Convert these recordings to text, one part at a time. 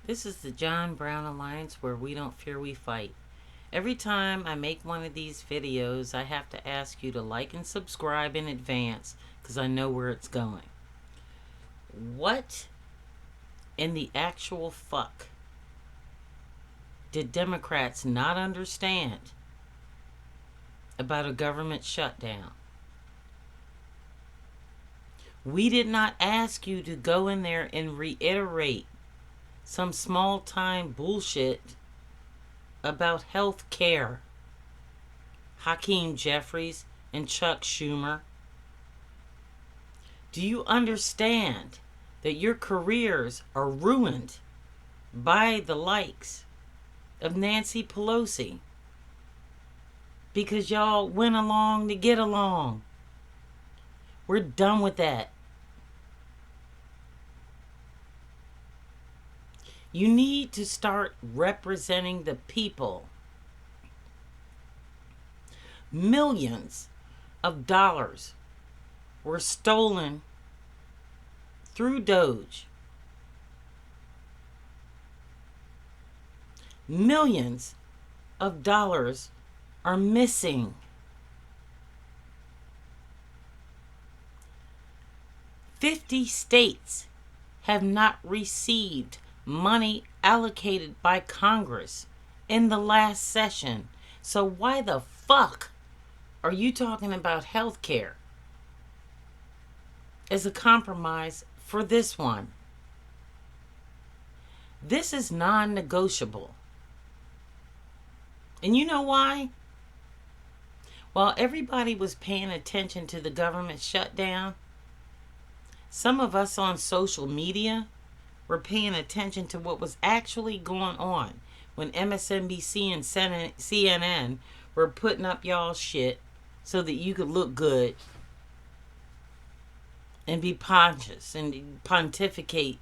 This is the John Brown Alliance, where we don't fear, we fight. Every time I make one of these videos, I have to ask you to like and subscribe in advance because I know where it's going. What in the actual fuck did Democrats not understand about a government shutdown? We did not ask you to go in there and reiterate some small time bullshit about health care. Hakeem Jeffries and Chuck Schumer. Do you understand that your careers are ruined by the likes of Nancy Pelosi because y'all went along to get along? We're done with that. You need to start representing the people. Millions of dollars were stolen through Doge. Millions of dollars are missing. $50 states have not received money allocated by Congress in the last session. So why the fuck are you talking about health care as a compromise for this one? This is non-negotiable. And you know why? While everybody was paying attention to the government shutdown, some of us on social media were paying attention to what was actually going on when MSNBC and CNN were putting up y'all shit so that you could look good and be conscious and pontificate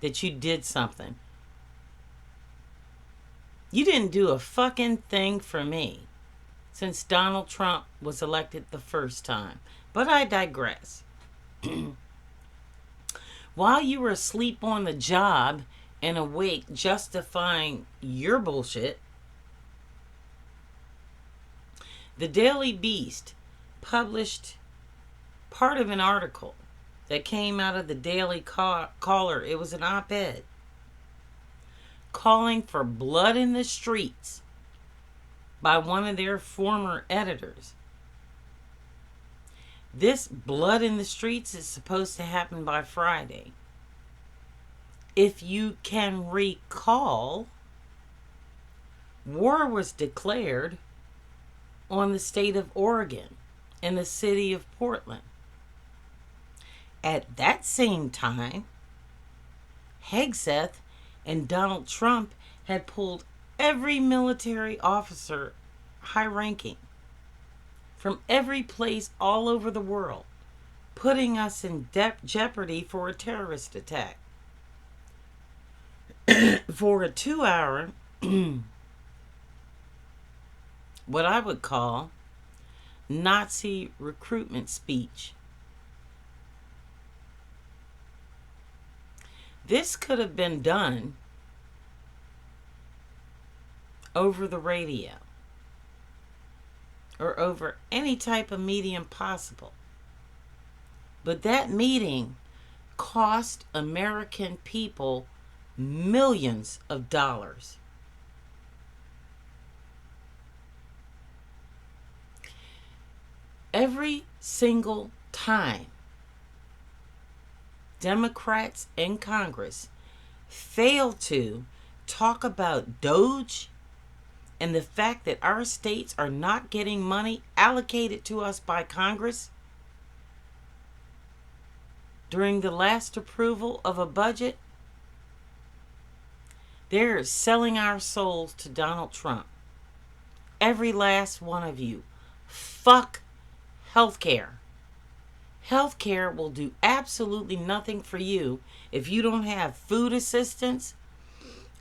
that you did something. You didn't do a fucking thing for me since Donald Trump was elected the first time. But I digress. While you were asleep on the job and awake justifying your bullshit, the Daily Beast published part of an article that came out of the Daily Caller. It was an op-ed calling for blood in the streets by one of their former editors. This blood in the streets is supposed to happen by Friday. If you can recall, war was declared on the state of Oregon and the city of Portland. At that same time, Hegseth and Donald Trump had pulled every military officer, high-ranking, from every place all over the world, putting us in jeopardy for a terrorist attack. For a 2-hour, what I would call Nazi recruitment speech. This could have been done over the radio or over any type of medium possible. But that meeting cost American people millions of dollars. Every single time Democrats in Congress fail to talk about Doge and the fact that our states are not getting money allocated to us by Congress during the last approval of a budget, they're selling our souls to Donald Trump. Every last one of you. Fuck healthcare. Healthcare will do absolutely nothing for you if you don't have food assistance,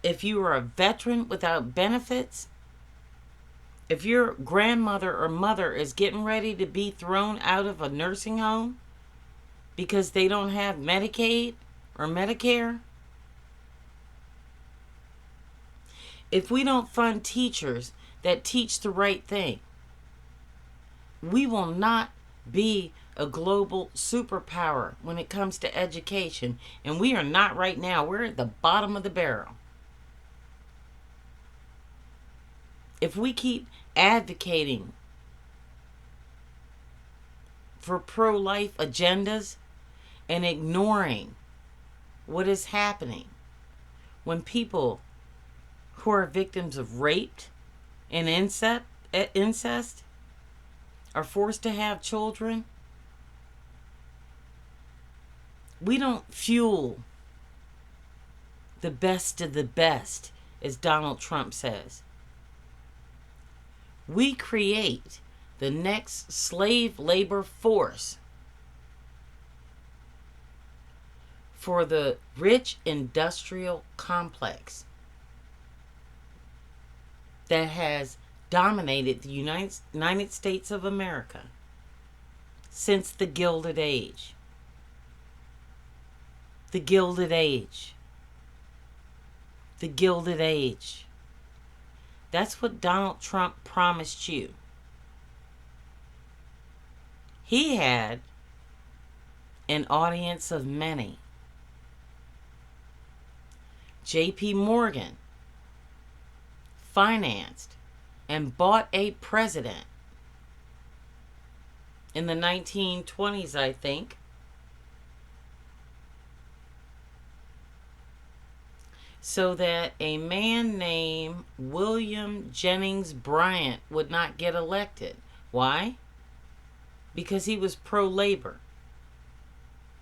if you are a veteran without benefits, if your grandmother or mother is getting ready to be thrown out of a nursing home because they don't have Medicaid or Medicare. if we don't fund teachers that teach the right thing, we will not be a global superpower when it comes to education. And we are not right now. We're at the bottom of the barrel. If we keep advocating for pro-life agendas and ignoring what is happening when people who are victims of rape and incest are forced to have children, we don't fuel the best of the best, as Donald Trump says. We create the next slave labor force for the rich industrial complex that has dominated the United States of America since the Gilded Age. The Gilded Age. The Gilded Age. That's what Donald Trump promised you. He had an audience of many. J.P. Morgan financed and bought a president in the 1920s, I think, so that a man named William Jennings Bryan would not get elected. Why? Because he was pro-labor.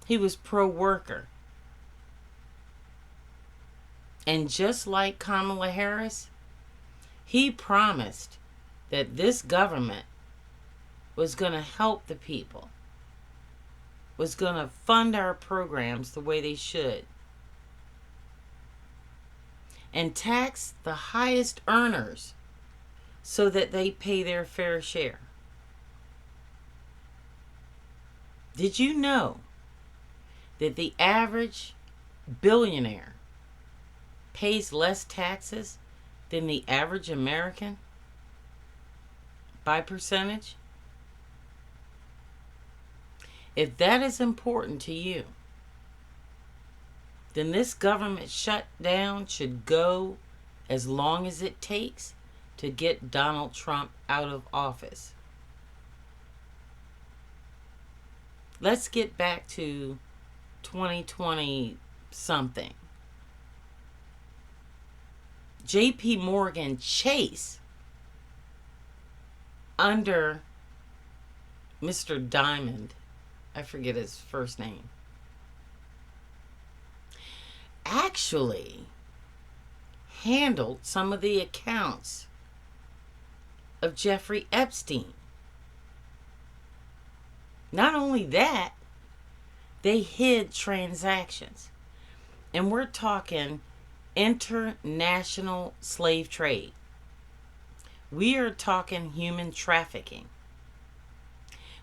He was pro-worker. And just like Kamala Harris, he promised that this government was going to help the people, was going to fund our programs the way they should, and tax the highest earners so that they pay their fair share. Did you know that the average billionaire pays less taxes than the average American by percentage? If that is important to you, then this government shutdown should go as long as it takes to get Donald Trump out of office. Let's get back to 2020 something. J.P. Morgan Chase, under Mr. Diamond, I forget his first name, actually handled some of the accounts of Jeffrey Epstein. Not only that, they hid transactions. And we're talking international slave trade. We are talking human trafficking.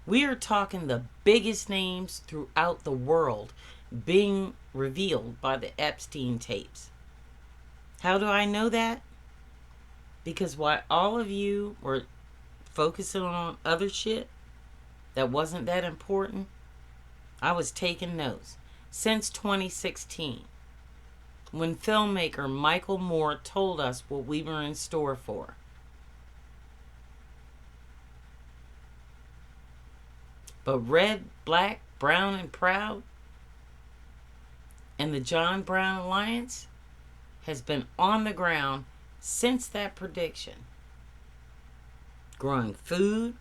We are talking the biggest names throughout the world being revealed by the Epstein tapes. How do I know that? Because while all of you were focusing on other shit that wasn't that important, I was taking notes. Since 2016, when filmmaker Michael Moore told us what we were in store for. But Red, Black, Brown, and Proud and the John Brown Alliance has been on the ground since that prediction. Growing food,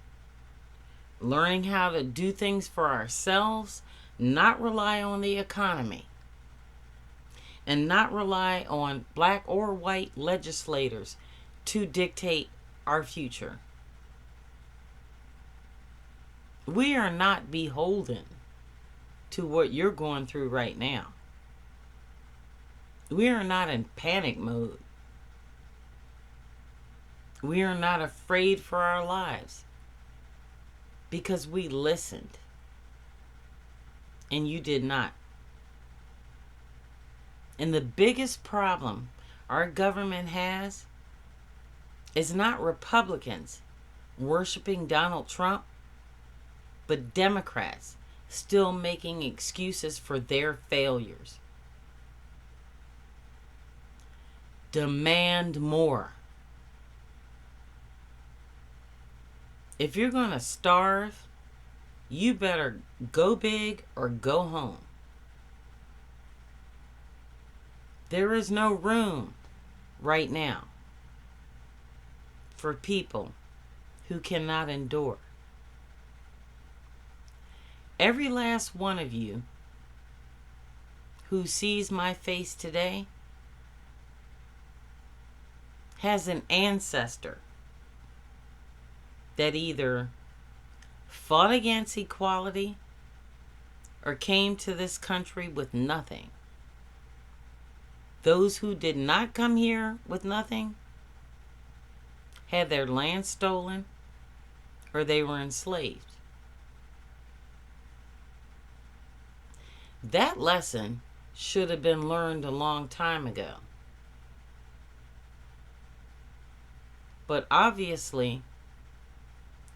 learning how to do things for ourselves, not rely on the economy, and not rely on black or white legislators to dictate our future. We are not beholden to what you're going through right now. We are not in panic mode. We are not afraid for our lives because we listened and you did not. And the biggest problem our government has is not Republicans worshiping Donald Trump, but Democrats still making excuses for their failures. Demand more. If you're going to starve, you better go big or go home. There is no room right now for people who cannot endure. Every last one of you who sees my face today has an ancestor that either fought against equality or came to this country with nothing. Those who did not come here with nothing had their land stolen or they were enslaved. That lesson should have been learned a long time ago. But obviously,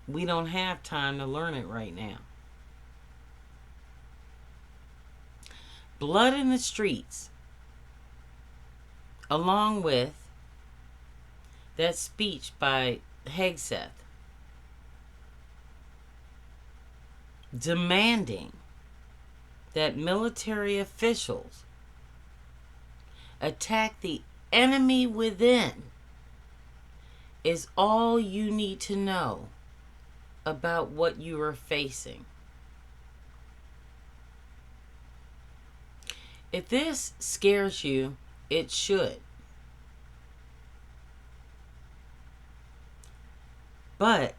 we don't have time to learn it right now. Blood in the streets, along with that speech by Hegseth demanding that military officials attack the enemy within, is all you need to know about what you are facing. If this scares you, it should. But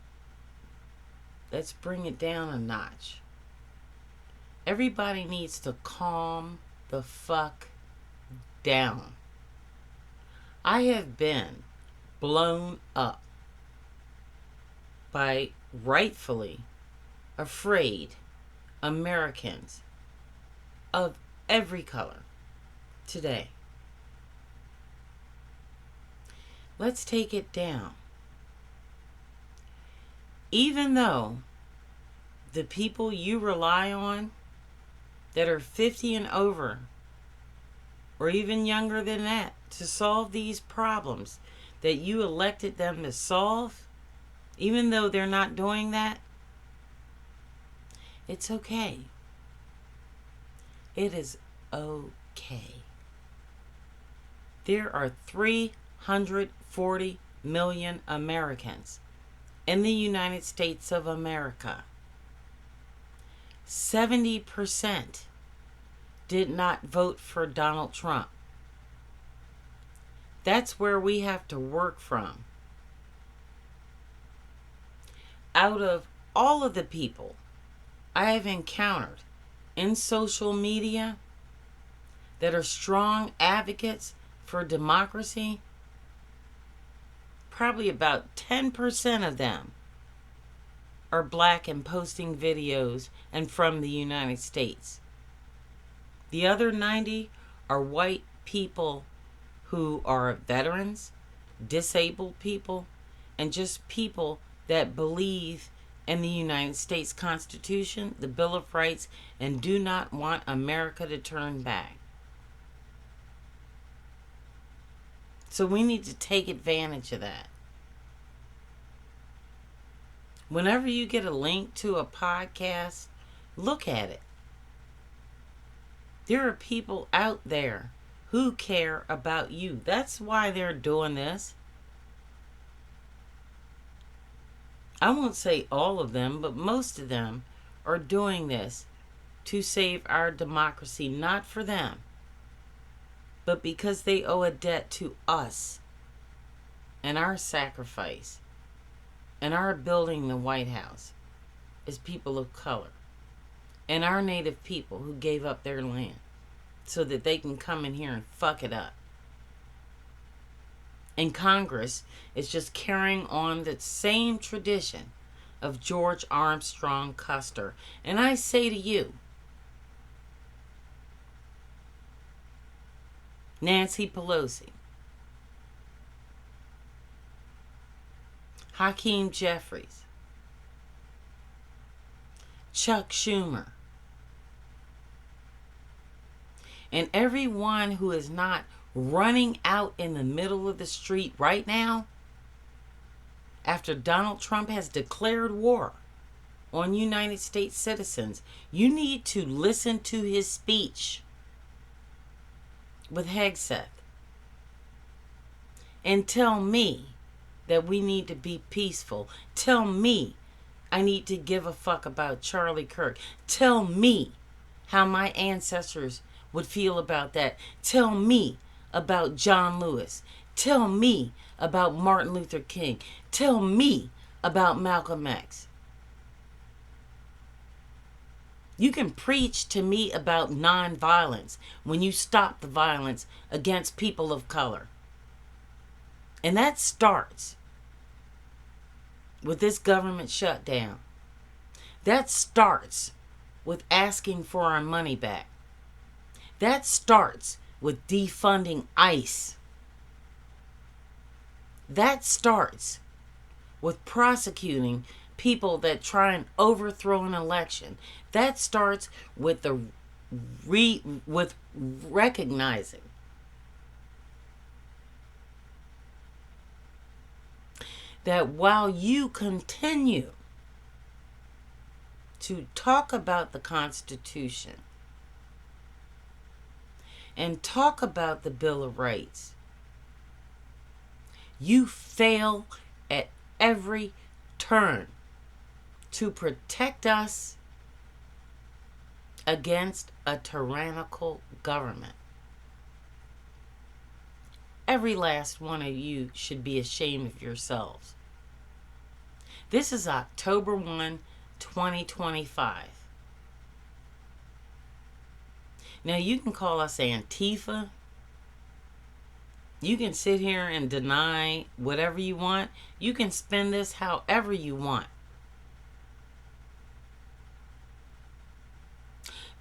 let's bring it down a notch. Everybody needs to calm the fuck down. I have been blown up by rightfully afraid Americans of every color today. Let's take it down. Even though the people you rely on that are 50 and over, or even younger than that, to solve these problems that you elected them to solve, even though they're not doing that, it's okay. It is okay. There are 340 million Americans in the United States of America. 70% did not vote for Donald Trump. That's where we have to work from. Out of all of the people I have encountered in social media that are strong advocates for democracy, probably about 10% of them are black and posting videos and from the United States. The other 90 are white people who are veterans, disabled people, and just people that believe in the United States Constitution, the Bill of Rights, and do not want America to turn back. So we need to take advantage of that. Whenever you get a link to a podcast, look at it. There are people out there who care about you. That's why they're doing this. I won't say all of them, but most of them are doing this to save our democracy, not for them, but because they owe a debt to us and our sacrifice and our building the White House as people of color and our native people who gave up their land so that they can come in here and fuck it up. And Congress is just carrying on the same tradition of George Armstrong Custer. And I say to you, Nancy Pelosi, Hakeem Jeffries, Chuck Schumer, and everyone who is not running out in the middle of the street right now after Donald Trump has declared war on United States citizens. You need to listen to his speech with Hegseth and tell me that we need to be peaceful. Tell me I need to give a fuck about Charlie Kirk. Tell me how my ancestors would feel about that. Tell me about John Lewis. Tell me about Martin Luther King. Tell me about Malcolm X. You can preach to me about nonviolence when you stop the violence against people of color. And that starts with this government shutdown. That starts with asking for our money back. That starts with defunding ICE. That starts with prosecuting people that try and overthrow an election. That starts with with recognizing that while you continue to talk about the Constitution and talk about the Bill of Rights, you fail at every turn to protect us against a tyrannical government. Every last one of you should be ashamed of yourselves. This is October 1, 2025. Now, you can call us Antifa. You can sit here and deny whatever you want. You can spend this however you want.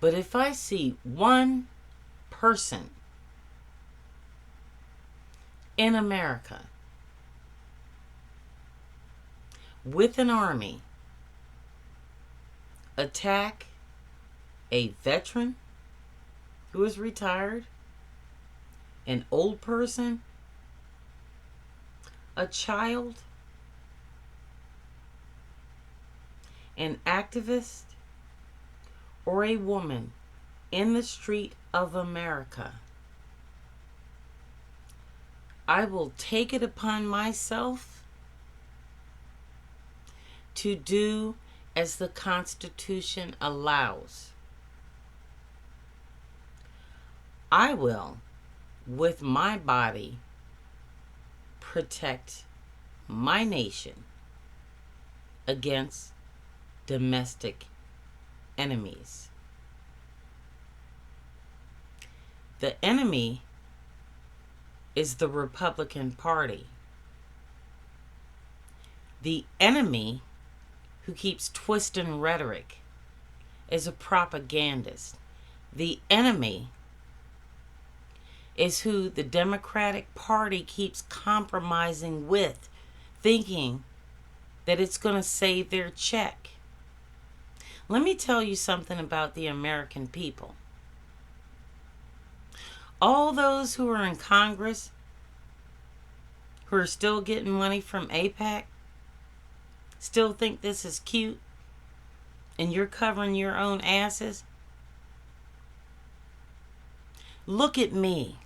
But if I see one person in America with an army attack a veteran who is retired, an old person, a child, an activist, or a woman in the street of America, I will take it upon myself to do as the Constitution allows. I will, with my body, protect my nation against domestic enemies. The enemy is the Republican Party. The enemy who keeps twisting rhetoric is a propagandist. The enemy is who the Democratic Party keeps compromising with, thinking that it's going to save their check. Let me tell you something about the American people. All those who are in Congress who are still getting money from AIPAC still think this is cute and you're covering your own asses. Look at me.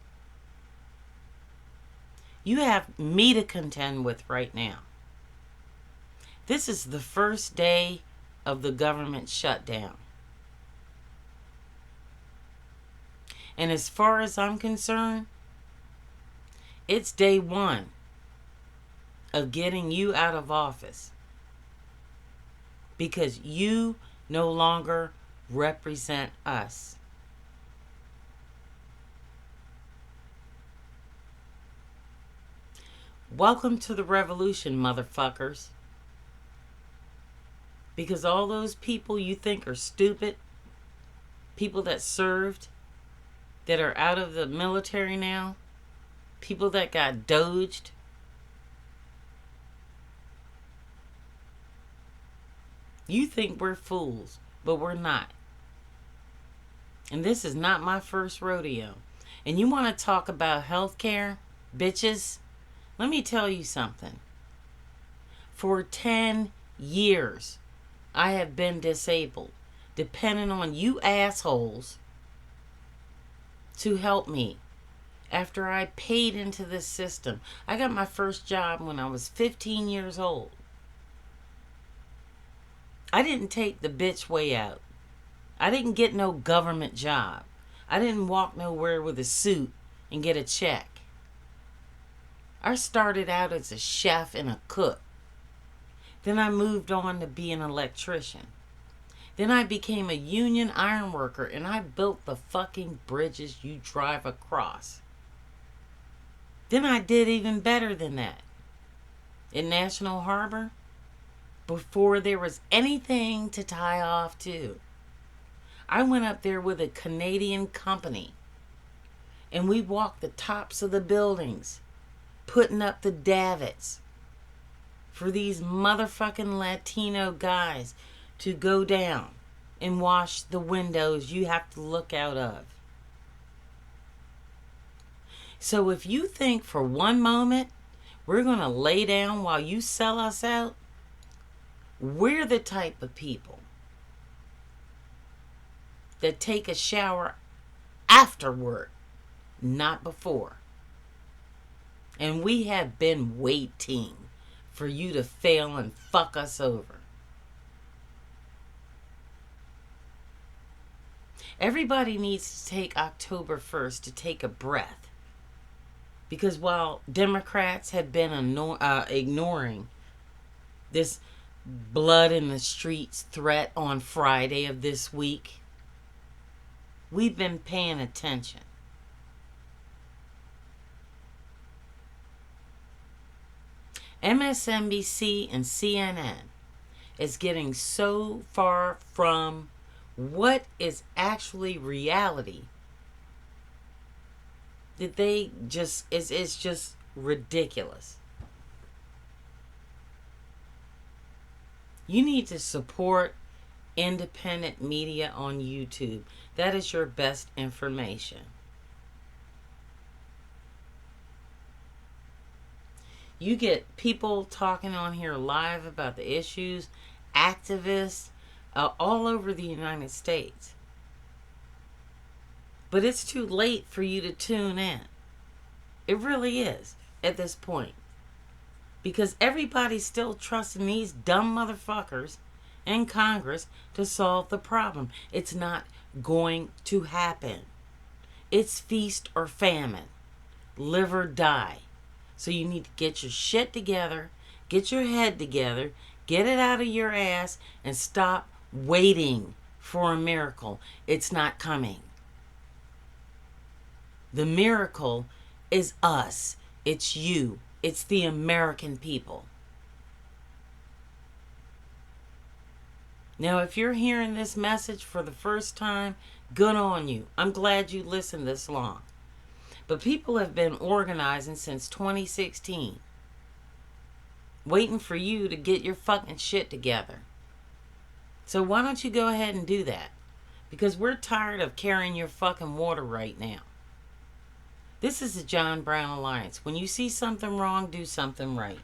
You have me to contend with right now. This is the first day of the government shutdown. And as far as I'm concerned, it's day one of getting you out of office. Because you no longer represent us. Welcome to the revolution, motherfuckers. Because all those people you think are stupid, people that served, that are out of the military now, people that got doged, You think we're fools, but we're not. And this is not my first rodeo. And you want to talk about health care, bitches? Let me tell you something. For 10 years, I have been disabled, depending on you assholes to help me. After I paid into this system, I got my first job when I was 15 years old. I didn't take the bitch way out. I didn't get no government job. I didn't walk nowhere with a suit and get a check. I started out as a chef and a cook. Then I moved on to be an electrician. Then I became a union iron worker and I built the fucking bridges you drive across. Then I did even better than that. In National Harbor, before there was anything to tie off to, I went up there with a Canadian company and we walked the tops of the buildings, putting up the davits for these motherfucking Latino guys to go down and wash the windows you have to look out of. So if you think for one moment we're going to lay down while you sell us out, we're the type of people that take a shower afterward, not before. And we have been waiting for you to fail and fuck us over. Everybody needs to take October 1st to take a breath. Because while Democrats have been ignoring this blood in the streets threat on Friday of this week, we've been paying attention. MSNBC and CNN is getting so far from what is actually reality that they just, it's just ridiculous. You need to support independent media on YouTube. That is your best information. You get people talking on here live about the issues, activists, all over the United States. But it's too late for you to tune in. It really is at this point. Because everybody's still trusting these dumb motherfuckers in Congress to solve the problem. It's not going to happen. It's feast or famine. Live or die. So you need to get your shit together, get your head together, get it out of your ass, and stop waiting for a miracle. It's not coming. The miracle is us. It's you. It's the American people. Now, if you're hearing this message for the first time, good on you. I'm glad you listened this long. But people have been organizing since 2016. Waiting for you to get your fucking shit together. So why don't you go ahead and do that? Because we're tired of carrying your fucking water right now. This is the John Brown Alliance. When you see something wrong, do something right.